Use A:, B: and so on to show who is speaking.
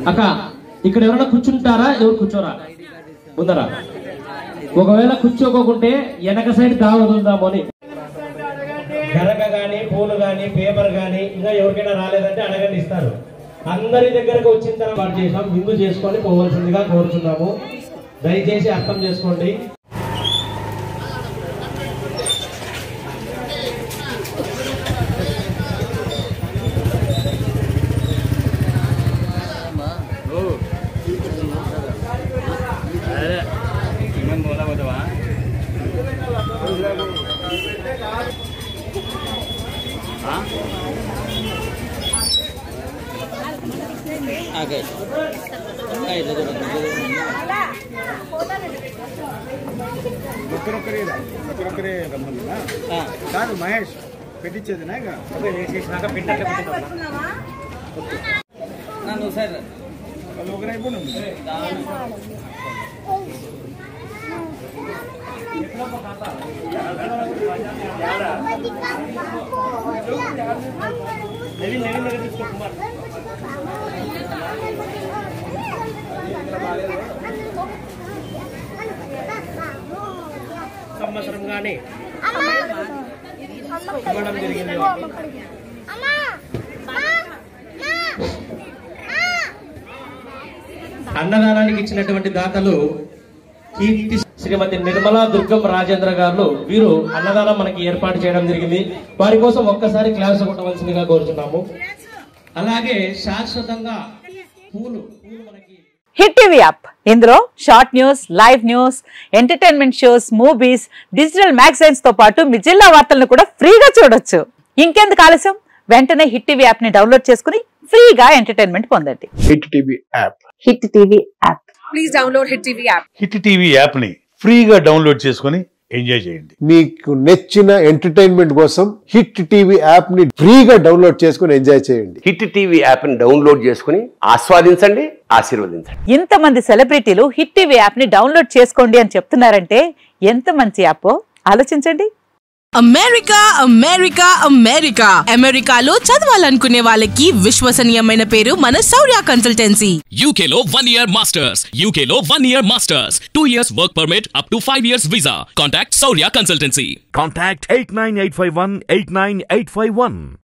A: అక్క ఇక్కడ ఎవరైనా కూర్చుంటారా? ఎవరు కూర్చోరా? ముందరా ఒకవేళ కూర్చోకోకుంటే వెనక సైడ్ దావదుందాము అని. గరక గాని, పూలు గాని, పేపర్ గాని ఇంకా ఎవరికైనా రాలేదంటే అడగండి, ఇస్తారు. అందరి దగ్గరకు వచ్చిన తర్వాత చేసాం. విందు చేసుకొని పోవాల్సిందిగా కోరుతున్నాము. దయచేసి అర్థం చేసుకోండి.
B: కాదు మహేష్ పెట్టించేది వాళ్ళు ఒకరైపోయి
A: సంవత్సరంగానే ఇవ్వడం జరిగింది. అన్నదానానికి ఇచ్చినటువంటి దాతలు కీర్తి శ్రీమతి నిర్మలా దుర్గం రాజేంద్ర గారు, వీరు అన్నదానం మనకి ఏర్పాటు చేయడం జరిగింది. వారి కోసం ఒక్కసారి క్లాస్ కొట్టవలసిందిగా కోరుతున్నాము. అలాగే శాశ్వతంగా పూలు మనకి
C: హిట్ టీవీ యాప్, ఇందులో short news, live news, entertainment shows, movies, digital magazines తో పాటు మీ జిల్లా వార్తలను కూడా ఫ్రీగా చూడొచ్చు. ఇంకెందుకు ఆలస్యం, వెంటనే హిట్ టీవీ యాప్ ని డౌన్లోడ్ చేసుకుని ఫ్రీగా ఎంటర్టైన్మెంట్ పొందండి.
B: Hit TV app.
C: Hit TV app,
D: please download hit TV app.
E: Hit TV app ని ఫ్రీగా డౌన్లోడ్ చేసుకుని ఎంజాయ్ చేయండి.
F: మీకు నచ్చిన ఎంటర్టైన్మెంట్ కోసం హిట్ టీవీ యాప్ ని ఫ్రీగా డౌన్లోడ్ చేసుకుని ఎంజాయ్ చేయండి.
G: హిట్ టీవీ యాప్ ని డౌన్లోడ్ చేసుకుని ఆస్వాదించండి, ఆశీర్వదించండి.
C: ఇంతమంది సెలబ్రిటీలు హిట్ టీవీ యాప్ ని డౌన్లోడ్ చేసుకోండి అని చెప్తున్నారంటే ఎంత మంచి యాప్ ఆలోచించండి.
D: అమెరికా అమెరికా అమెరికా అమెరికాలో చదవాలనుకునే వాళ్ళకి విశ్వసనీయమైన పేరు మన శౌర్య కన్సల్టెన్సీ.
H: UK లో 1 year masters, UK లో 1 year masters, 2 years work permit up to 5 years visa. Contact Saurya Consultancy.
I: Contact 89851 89851.